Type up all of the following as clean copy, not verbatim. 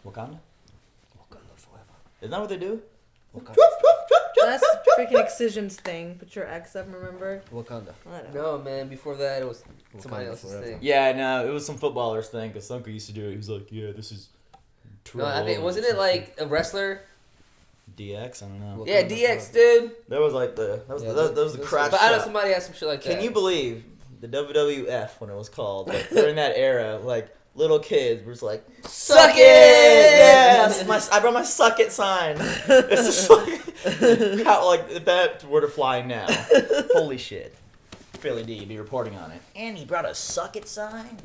Wakanda? Wakanda forever. Isn't that what they do? Wakanda. That's freaking Excision's thing. Put your X up, remember? Wakanda. I don't know. No, man. Before that, it was somebody Wakanda else's forever. thing. Yeah, no, it was some footballer's thing, because Sunka used to do it. He was like, yeah, this is... No, I think wasn't it like a wrestler? DX? I don't know. Yeah, DX, dude. That was like the... That was the crash But I know shot. somebody had some shit like that. Can you believe the WWF, when it was called, like, during that era, like, little kids were just like, Suck it! Yes! I brought my suck it sign. It's just like, how, like, if that were to fly now. Holy shit. Philly D, be reporting on it. And he brought a suck it sign?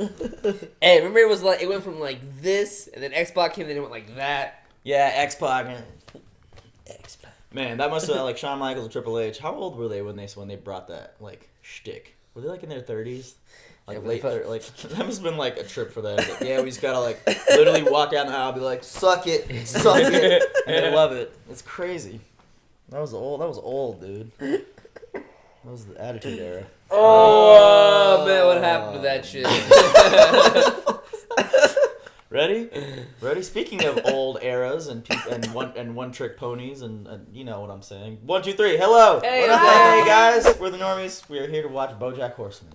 Hey, remember it was like, it went from like this, and then X-Pac came, and then it went like that. Yeah, X-Pac. Man, that must have, like, Shawn Michaels and Triple H. How old were they when they brought that, like, shtick? Were they, like, in their 30s? Like, Yeah, late 30s? Like, that must have been, like, a trip for them. Like, yeah, we just gotta, like, literally walk down the aisle and be like, suck it, and they love it. It's crazy. That was old, dude. That was the Attitude Era. Oh, man, what happened to that shit? Ready? Speaking of old eras and one trick ponies and you know what I'm saying. 1, 2, 3. Hello. Hey, what up, hi. hey guys? We're the Normies. We are here to watch Bojack Horseman.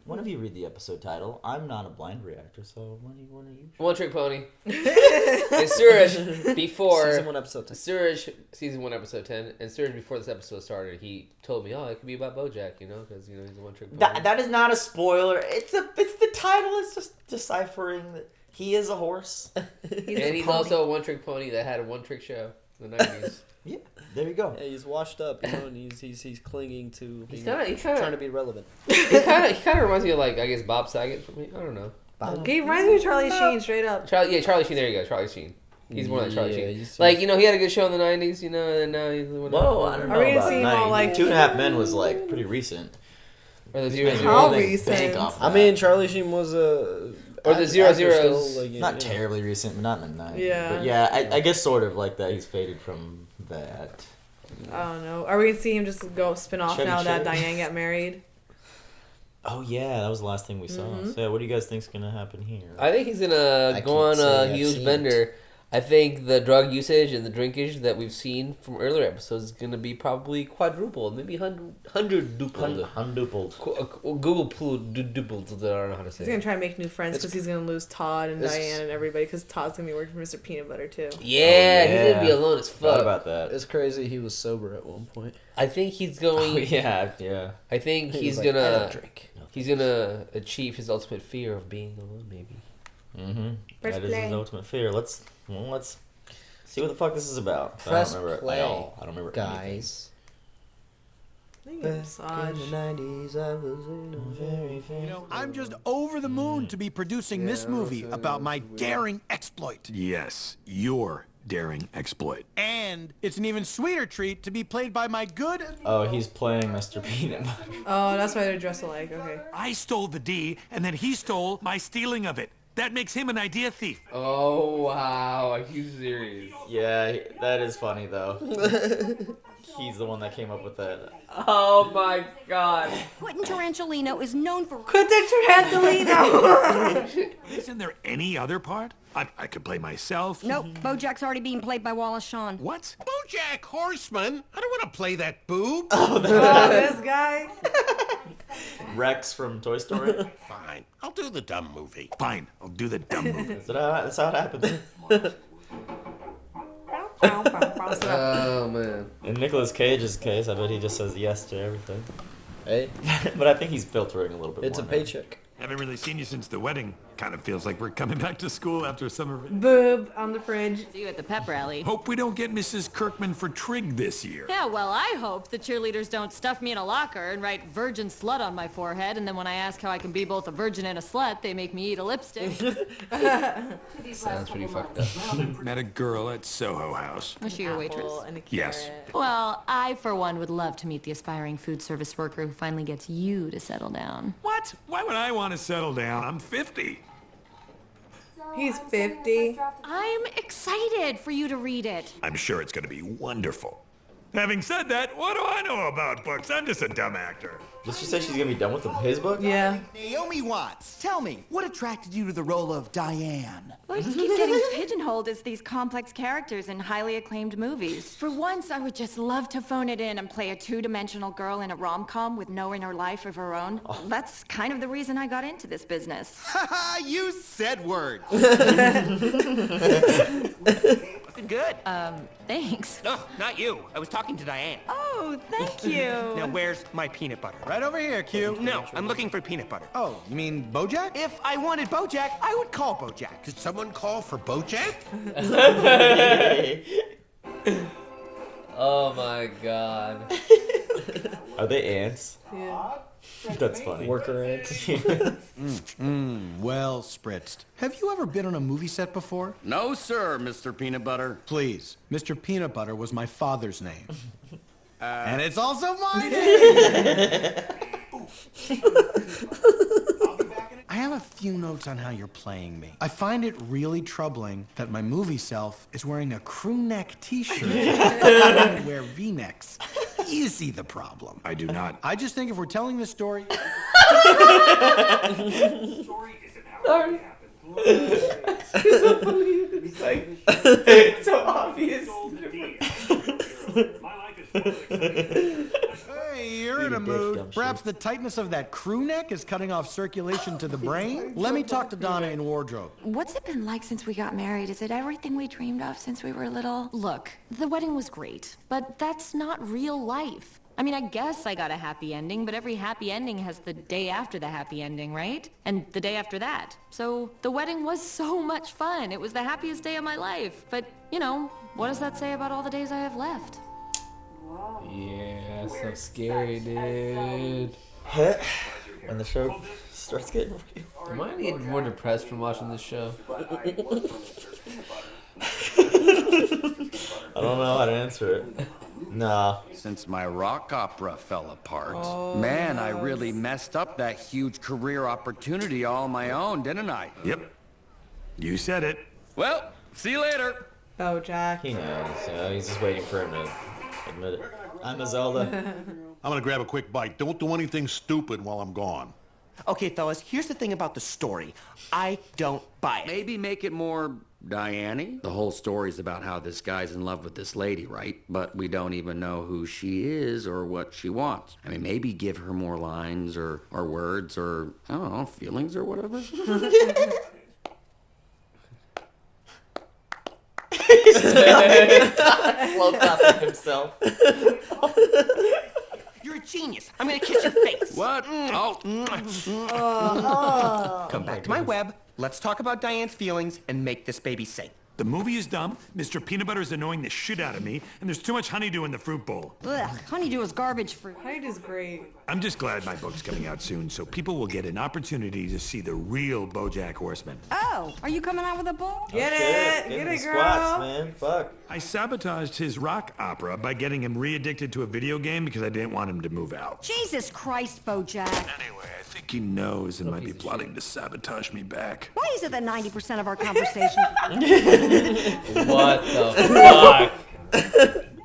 One of you read the episode title. I'm not a blind reactor, so one of you. One Trick Pony. And Suraj, before... Season 1, episode 10. Suraj, season 1, episode 10, and Suraj, before this episode started, he told me, oh, it could be about Bojack, you know, because, you know, he's a one-trick pony. That is not a spoiler. It's the title. It's just deciphering that he is a horse. And he's also a one-trick pony that had a one-trick show in the 90s. Yeah, there you go. Yeah, he's washed up, you know, and he's clinging to He's being, kinda- trying to be relevant. He kind of reminds me of, like, I guess, Bob Saget for me. I don't know. He reminds me of Charlie Sheen, straight up. Charlie Sheen, there you go, Charlie Sheen. He's more like Charlie Sheen. he's- Like, you know, he had a good show in the 90s, you know, and now he's... Whoa, I don't know Are we gonna about see him all, 90. like- 2.5 Men was like pretty recent. Or the He's 0 How making Zeros. recent? bank off I that. mean, Charlie Sheen was a... Or the 0 Zeros. Not terribly recent, but not in the 90s. Yeah. But yeah, I guess sort of like that. He's faded from that. I don't know. Are we gonna see him just go spin off Chevy now that Chase. Diane got married? Oh yeah, that was the last thing we saw. Mm-hmm. So yeah, what do you guys think's gonna happen here? I think he's gonna I go on can't say a I've huge seen bender. I think the drug usage and the drinkage that we've seen from earlier episodes is gonna be probably quadrupled, maybe hundred-dupled. Undupled. Google dupled. I don't know how to He's say gonna it. try to make new friends because he's gonna lose Todd and It's- Diane and everybody because Todd's gonna be working for Mr. Peanut Butter too. Yeah, Oh, he's yeah. gonna be alone as Thought fuck. about that. It's crazy he was sober at one point. I think he's Oh, going. yeah. I think He he's was like, I gonna. don't drink. He's gonna achieve his ultimate fear of being alone, maybe. Mm-hmm. Press That is play. his ultimate fear. Let's see what the fuck this is about. Press I don't remember play, at all. I don't remember guys. I think it's massage. 90s, I was in a very You know, I'm just over the moon to be producing this movie about my daring exploit. Yes, your daring exploit. And it's an even sweeter treat to be played by my good... Oh, he's playing Mr. Peanut Butter. Oh, that's why they're dressed alike. Okay. I stole the D, and then he stole my stealing of it. That makes him an idea thief. Oh wow, are you serious? Yeah, that is funny though. He's the one that came up with that. Oh my god. Quentin Tarantulino is known for... Quentin Tarantulino! Isn't there any other part? I could play myself. Nope, Bojack's already being played by Wallace Shawn. What? Bojack Horseman? I don't want to play that boob. Oh, this guy. Rex from Toy Story. Fine, I'll do the dumb movie. Fine, I'll do the dumb movie. That's how it happens. Oh man. In Nicolas Cage's case, I bet he just says yes to everything. Hey, But I think he's filtering a little bit it's a more now. paycheck. Haven't really seen you since the wedding. Kind of feels like we're coming back to school after summer. Boob on the fridge. See you at the pep rally. Hope we don't get Mrs. Kirkman for trig this year. Yeah, well, I hope the cheerleaders don't stuff me in a locker and write virgin slut on my forehead, and then when I ask how I can be both a virgin and a slut, they make me eat a lipstick. Sounds pretty fucked up. Met a girl at Soho House. Was she your waitress? Apple and a Yes. carrot. Well, I, for one, would love to meet the aspiring food service worker who finally gets you to settle down. What? Why would I want to settle down? I'm 50. He's 50. I'm excited for you to read it. I'm sure it's going to be wonderful. Having said that, what do I know about books? I'm just a dumb actor. Did she say she's gonna be done with his book? Yeah. Naomi Watts, tell me, what attracted you to the role of Diane? Well, I just keep getting pigeonholed as these complex characters in highly acclaimed movies. For once, I would just love to phone it in and play a two-dimensional girl in a rom-com with no inner life of her own. That's kind of the reason I got into this business. Haha, you said words. Good. Thanks. No, not you. I was talking to Diane. Oh, thank you. Now, where's my peanut butter? Right over here, Q. No, I'm looking for peanut butter. Oh, you mean Bojack? If I wanted Bojack, I would call Bojack. Did someone call for Bojack? Oh my god. Are they ants? Yeah. That's funny. Worker ants. Well spritzed. Have you ever been on a movie set before? No, sir, Mr. Peanut Butter. Please. Mr. Peanut Butter was my father's name. And it's also my name! I have a few notes on how you're playing me. I find it really troubling that my movie self is wearing a crew neck t-shirt and wear v-necks. You see the problem. I do not. I just think if we're telling this story... Sorry. It's so funny. It's like, it's so obvious. Hey, you're in a mood. Perhaps the tightness of that crew neck is cutting off circulation to the brain? Let me talk to Donna in wardrobe. What's it been like since we got married? Is it everything we dreamed of since we were little? Look, the wedding was great, but that's not real life. I mean, I guess I got a happy ending, but every happy ending has the day after the happy ending, right? And the day after that. So the wedding was so much fun. It was the happiest day of my life. But, you know, what does that say about all the days I have left? Yeah, so scary, dude. When the show starts getting real. Am I getting more depressed from watching this show? I don't know how to answer it. Nah. Since my rock opera fell apart, man, I really messed up that huge career opportunity all on my own, didn't I? Yep. You said it. Well, see you later. Bojack. He knows. He's just waiting for him to admit it. I'm a Zelda. I'm gonna grab a quick bite. Don't do anything stupid while I'm gone. Okay, fellas, here's the thing about the story. I don't buy it. Maybe make it more Diane-y. The whole story's about how this guy's in love with this lady, right? But we don't even know who she is or what she wants. I mean, maybe give her more lines or words or, I don't know, feelings or whatever. Slow clapping himself. You're a genius. I'm gonna kiss your face. What? Come back to my web. Let's talk about Diane's feelings and make this baby sing. The movie is dumb, Mr. Peanut Butter is annoying the shit out of me, and there's too much honeydew in the fruit bowl. Ugh, honeydew is garbage fruit. Honeydew's great. I'm just glad my book's coming out soon, so people will get an opportunity to see the real Bojack Horseman. Oh, are you coming out with a bull? Get Shit, it. get Get the it, squats, girl. man. Fuck. I sabotaged his rock opera by getting him re-addicted to a video game because I didn't want him to move out. Jesus Christ, Bojack. Anyway, I think he knows and might be plotting to sabotage me back. Why is it that 90% of our conversation... What the fuck?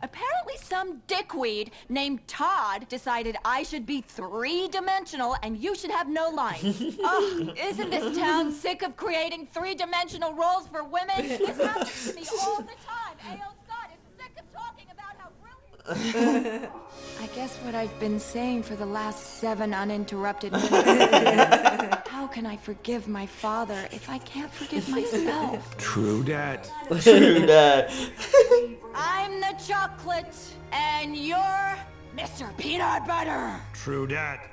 Apparently some dickweed named Todd decided I should be three-dimensional and you should have no lines. Oh, isn't this town sick of creating three-dimensional roles for women? This happens to me all the time. A.O. Scott is sick of talking about how brilliant... I guess what I've been saying for the last 7 uninterrupted minutes. How can I forgive my father if I can't forgive myself? True dat. True that. I'm the chocolate, and you're Mr. Peanut Butter. True dat.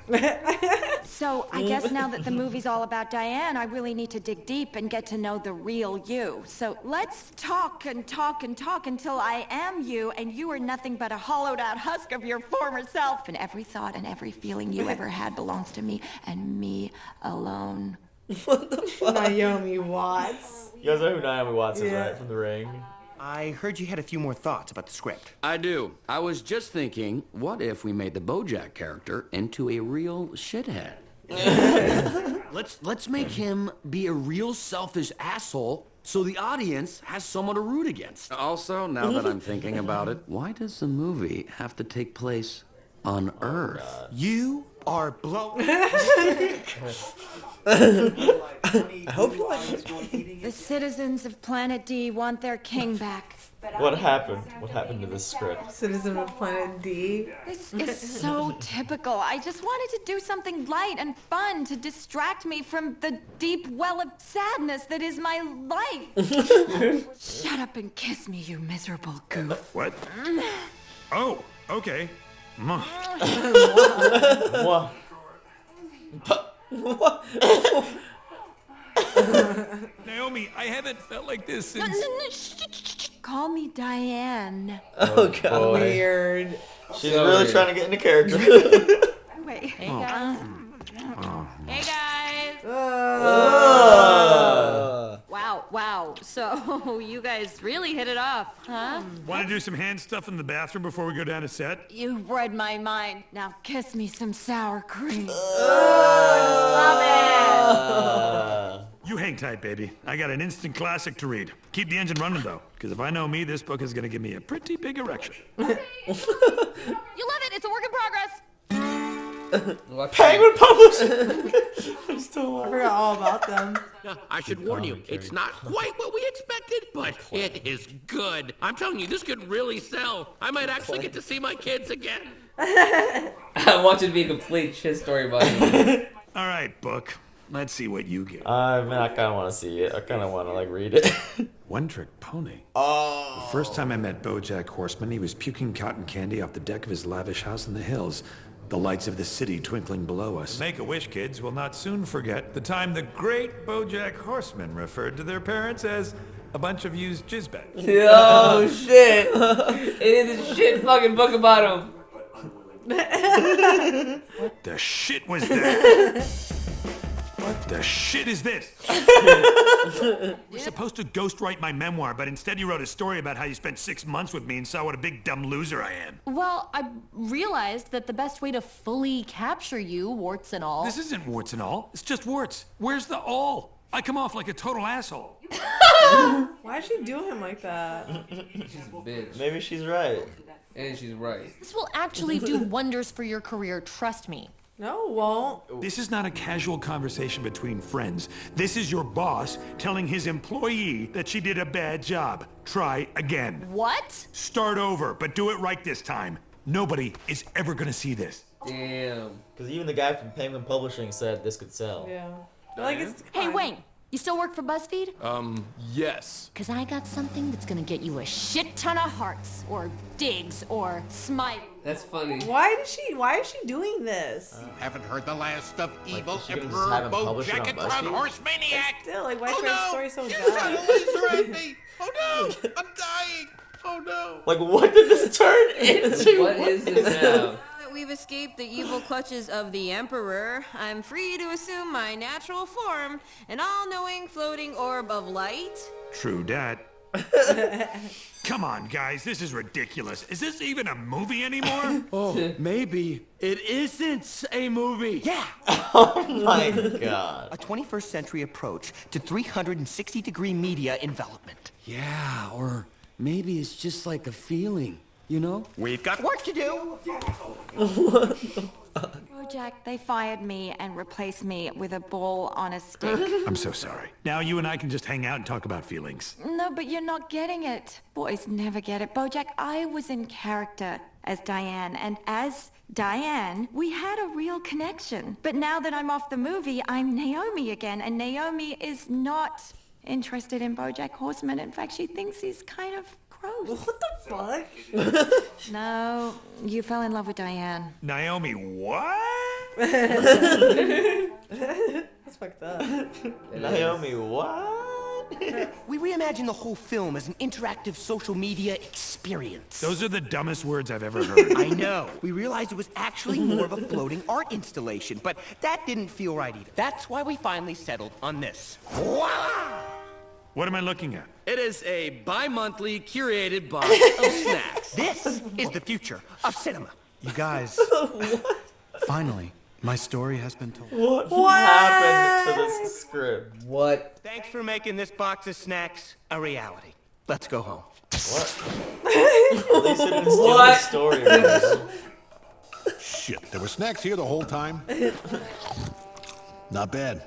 So I guess now that the movie's all about Diane, I really need to dig deep and get to know the real you. So let's talk and talk and talk until I am you, and you are nothing but a hollowed out husk of your former self. And every thought and every feeling you ever had belongs to me, and me alone. Naomi Watts. You guys know who Naomi Watts is, Yeah. right? From The Ring. I heard you had a few more thoughts about the script. I do. I was just thinking, what if we made the Bojack character into a real shithead? Let's make him be a real selfish asshole so the audience has someone to root against. Also, now that I'm thinking about it, why does the movie have to take place on Earth? You are blown. I hope you like it. The citizens of Planet D want their king back. What happened? What happened to this script? Citizen of Planet D. This is so typical. I just wanted to do something light and fun to distract me from the deep well of sadness that is my life. Shut up and kiss me, you miserable goof. What? Oh, okay. What? Naomi, I haven't felt like this since... Call me Diane. Oh god. Weird. She's really trying to get into character. Wait. Hey guys. Hey guys. Wow. So you guys really hit it off, huh? Want to do some hand stuff in the bathroom before we go down to set? You've read my mind. Now kiss me some sour cream. Love You hang tight, baby. I got an instant classic to read. Keep the engine running, though, because if I know me, this book is going to give me a pretty big erection. You love it. It's a work in progress. Penguin Publishing! I forgot all about them. I should warn you, it's not quite what we expected, but it is good. I'm telling you, this could really sell. I might actually get to see my kids again. I want it to be a complete shit story about you. All right, book. Let's see what you get. Man, I kind of want to see it. I kind of want to, read it. One Trick Pony. Oh. The first time I met Bojack Horseman, he was puking cotton candy off the deck of his lavish house in the hills. The lights of the city twinkling below us. Make-A-Wish kids will not soon forget the time the great Bojack Horseman referred to their parents as a bunch of used jizz bags. Oh shit! It is a shit fucking book about him. What the shit was that? What the shit is this? You're supposed to ghostwrite my memoir, but instead you wrote a story about how you spent 6 months with me and saw what a big dumb loser I am. Well, I realized that the best way to fully capture you, warts and all... This isn't warts and all. It's just warts. Where's the all? I come off like a total asshole. Why'd she do him like that? She's a bitch. Maybe she's right. And she's right. This will actually do wonders for your career, trust me. No, it won't. This is not a casual conversation between friends. This is your boss telling his employee that she did a bad job. Try again. What? Start over, but do it right this time. Nobody is ever gonna see this. Damn. Because even the guy from Penguin Publishing said this could sell. Yeah. Hey, Wayne, you still work for BuzzFeed? Yes. Because I got something that's gonna get you a shit ton of hearts, or digs, or smile. That's funny. Why is she doing this? Haven't heard the last of evil is she gonna Emperor just have him publish it on Bojack BuzzFeed? Horse Maniac. Still, why Oh is her no! story so He's trying bad? to laser at me. Oh no! I'm dying. Oh no! What did this turn into? What is this now? That we've escaped the evil clutches of the Emperor, I'm free to assume my natural form, an all-knowing floating orb of light. True dat. Come on, guys, this is ridiculous. Is this even a movie anymore? Oh, maybe it isn't a movie. Yeah. Oh my god. A 21st century approach to 360-degree media envelopment. Yeah, or maybe it's just like a feeling, you know? We've got work to do. Bojack, they fired me and replaced me with a ball on a stick. I'm so sorry. Now you and I can just hang out and talk about feelings. No, but you're not getting it. Boys never get it. Bojack, I was in character as Diane, and as Diane, we had a real connection. But now that I'm off the movie, I'm Naomi again, and Naomi is not interested in Bojack Horseman. In fact, she thinks he's kind of gross. What the fuck? No, you fell in love with Diane. Naomi, what? That's fucked up. Naomi, what? We reimagined the whole film as an interactive social media experience. Those are the dumbest words I've ever heard. I know. We realized it was actually more of a floating art installation, but that didn't feel right either. That's why we finally settled on this. Voila! What am I looking at? It is a bi-monthly curated box of snacks. This is the future of cinema. You guys, finally, My story has been told. What happened to this script? What? Thanks for making this box of snacks a reality. Let's go home. What? At least it didn't steal the story. Right? Shit, there were snacks here the whole time. Not bad.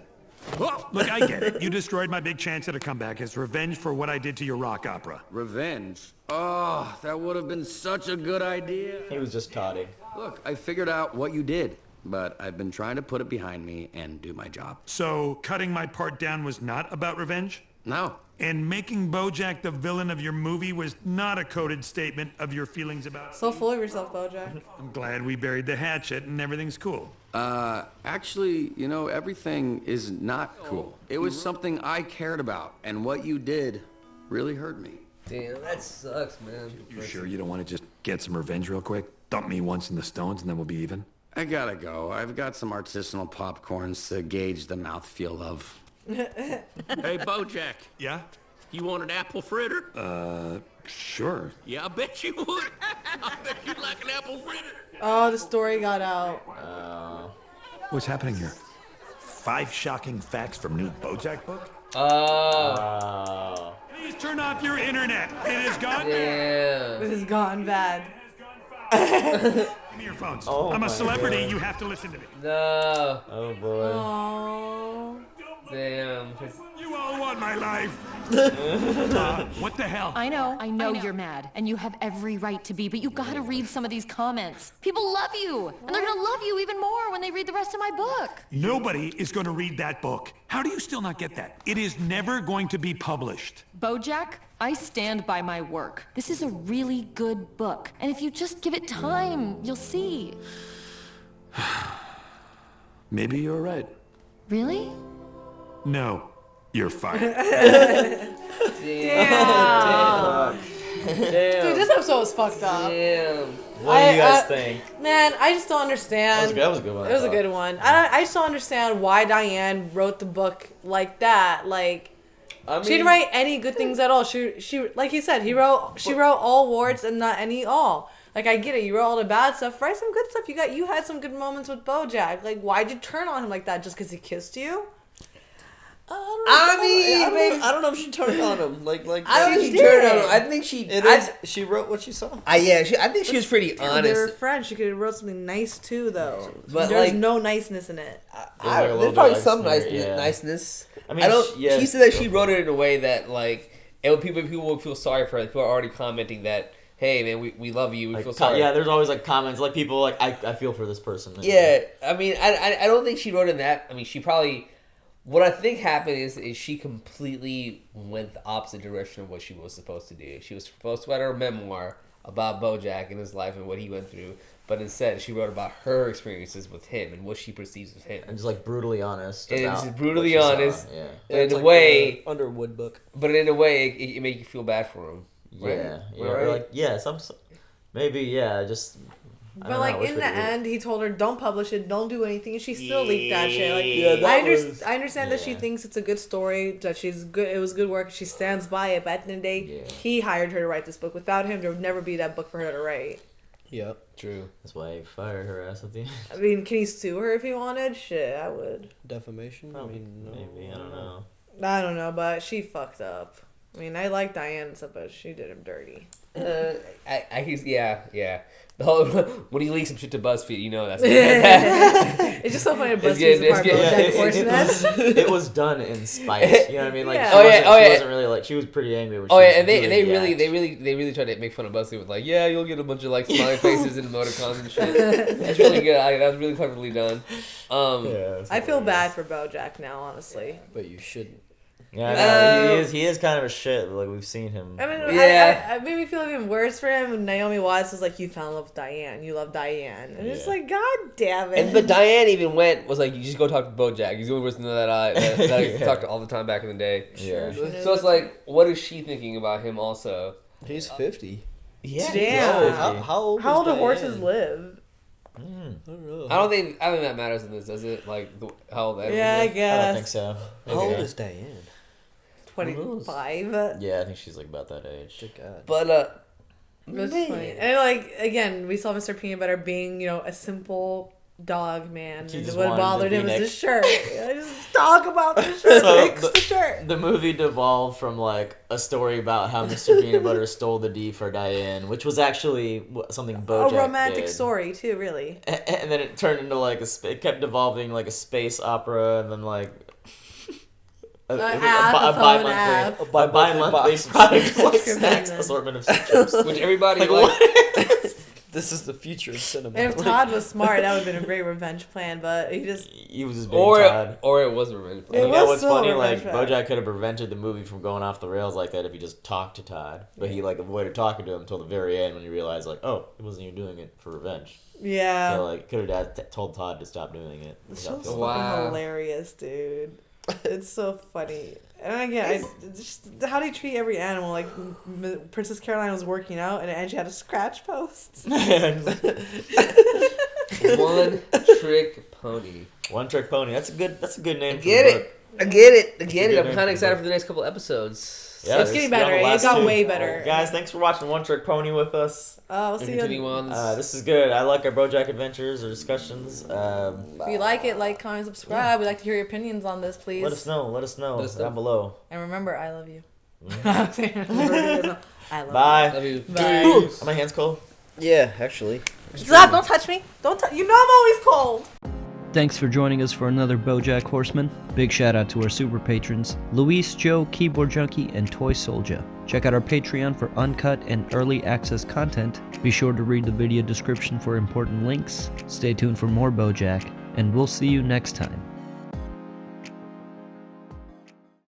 Well, look, I get it. You destroyed my big chance at a comeback as revenge for what I did to your rock opera. Revenge? Oh, that would have been such a good idea. He was just taunting. Look, I figured out what you did, but I've been trying to put it behind me and do my job. So, cutting my part down was not about revenge? No. And making Bojack the villain of your movie was not a coded statement of your feelings about... So full of yourself, Bojack. I'm glad we buried the hatchet and everything's cool. Actually, you know, everything is not cool. It was something I cared about, and what you did really hurt me. Damn, that sucks, man. You sure you don't want to just get some revenge real quick? Dump me once in the stones and then we'll be even? I gotta go. I've got some artisanal popcorns to gauge the mouthfeel of. Hey, Bojack. Yeah? You want an apple fritter? Sure. Yeah, I bet you would. I bet you'd like an apple fritter. Oh, the story got out. What's happening here? 5 shocking facts from new Bojack book? Please turn off your internet. It is gone bad. This has gone bad. Give me your phones. Oh I'm a my celebrity. God. You have to listen to me. No. Oh boy. Oh. Damn. You all want my life. What the hell? I know you're mad, and you have every right to be, but you gotta read some of these comments. People love you, and they're gonna love you even more when they read the rest of my book. Nobody is going to read that book. How do you still not get that? It is never going to be published. Bojack, I stand by my work. This is a really good book, and if you just give it time, you'll see. Maybe you're right. Really? No, you're fired. Damn. Damn. Dude, this episode was fucked up. Damn. What do you guys think? Man, I just don't understand. That was a good one. It was a good one. I just don't understand why Diane wrote the book like that. Like, she didn't write any good things at all. She like he said, she wrote all warts and not any all. Like, I get it. You wrote all the bad stuff. Write some good stuff. You had some good moments with Bojack. Like, why'd you turn on him like that? Just because he kissed you? I don't know if she turned on him. Like I don't think she turned on him. I think she. She wrote what she saw. I think she was pretty honest. They were friends. She could have wrote something nice too, though. But there's like, no niceness in it. There's probably some niceness. I mean, she said that she wrote it in a way that like people will feel sorry for her. People are already commenting that, hey man, we love you. We feel sorry. Yeah, there's always like comments like people like I feel for this person. Yeah, I mean I don't think she wrote in that. I mean she probably. What I think happened is she completely went the opposite direction of what she was supposed to do. She was supposed to write her memoir about Bojack and his life and what he went through, but instead she wrote about her experiences with him and what she perceives of him. And just like brutally honest. And about just brutally what she honest. saw. Yeah. And in a like way, Underwood book. But in a way, it made you feel bad for him. Right? Yeah. Right? Or like maybe just. But like in the end, he told her, "Don't publish it, don't do anything," and she still leaked that shit. Like, I understand that she thinks it's a good story, that she's good. It was good work. She stands by it. But at the end of the day, he hired her to write this book. Without him, there would never be that book for her to write. Yep, true. That's why he fired her ass at the end. I mean, can he sue her if he wanted? Shit, I would. Defamation? Probably, I mean, no. maybe I don't know. I don't know, but she fucked up. I mean, I like Diane and stuff, but she did him dirty. Yeah. The whole, when he leaks some shit to BuzzFeed, you know that's. It's just so funny. BuzzFeed's a part of Bojack Horseman. It was done in spite. You know what I mean? Like, yeah. she wasn't really like she was pretty angry. When And they really tried to make fun of BuzzFeed with like, yeah, you'll get a bunch of like smiley faces and emoticons and shit. That's really good. That was really cleverly done. I feel bad for Bojack now, honestly. But you shouldn't. Yeah, he is kind of a shit. Like we've seen him. I mean, I made me feel even worse for him when Naomi Watts was like, "You fell in love with Diane. You love Diane," and it's like, God damn it. But Diane even was like, "You just go talk to Bojack. He's the only person that I talked to all the time back in the day." Yeah. So it's like, what is she thinking about him? Also, he's 50. Yeah. Damn. How old do horses live? I don't know. I don't think that matters in this, does it? Like how old? Yeah, I guess. I don't think so. How old is Diane? 25. Yeah, I think she's like about that age. Good God. But That's funny. And like again, we saw Mr. Peanut Butter being, a simple dog man. He And just what wanted bothered the him is V-neck. his shirt. I just talk about the shirt. Fix the shirt. The movie devolved from like a story about how Mr. Peanut Butter stole the D for Diane, which was actually something Bojack A romantic did. story too, really. And then it turned into like it kept devolving like a space opera, and then like a bi-monthly product like snacks assortment of chips, which everybody like, liked. This is the future of cinema. If Todd was smart, that would have been a great revenge plan, but he was just being Todd. Or it was a revenge plan. And you know what's funny? a Like revenge plan. Bojack could have prevented the movie from going off the rails like that if he just talked to Todd, but he like avoided talking to him until the very end when he realized like, oh, he wasn't even doing it for revenge. Yeah. So like, could have told Todd to stop doing it. The show's fucking hilarious, dude. It's so funny. And again, just how do you treat every animal? Like Princess Caroline was working out, and she had a scratch post. One trick pony. One trick pony. That's a good name. I get it. I'm kind of excited for the next couple episodes. Yeah, it's getting better. It got way better. Guys, thanks for watching One Trick Pony with us. We'll see you. This is good. I like our Bojack adventures or discussions. If you like it, like, comment, subscribe. We'd like to hear your opinions on this, please. Let us know down below. And remember, I love you. I love Bye. you. Love you. Bye. Are my hands cold? Yeah, actually. Stop! Don't touch me. Don't. You know I'm always cold. Thanks for joining us for another Bojack Horseman. Big shout out to our super patrons, Luis, Joe, Keyboard Junkie, and Toy Soldier. Check out our Patreon for uncut and early access content. Be sure to read the video description for important links. Stay tuned for more Bojack, and we'll see you next time.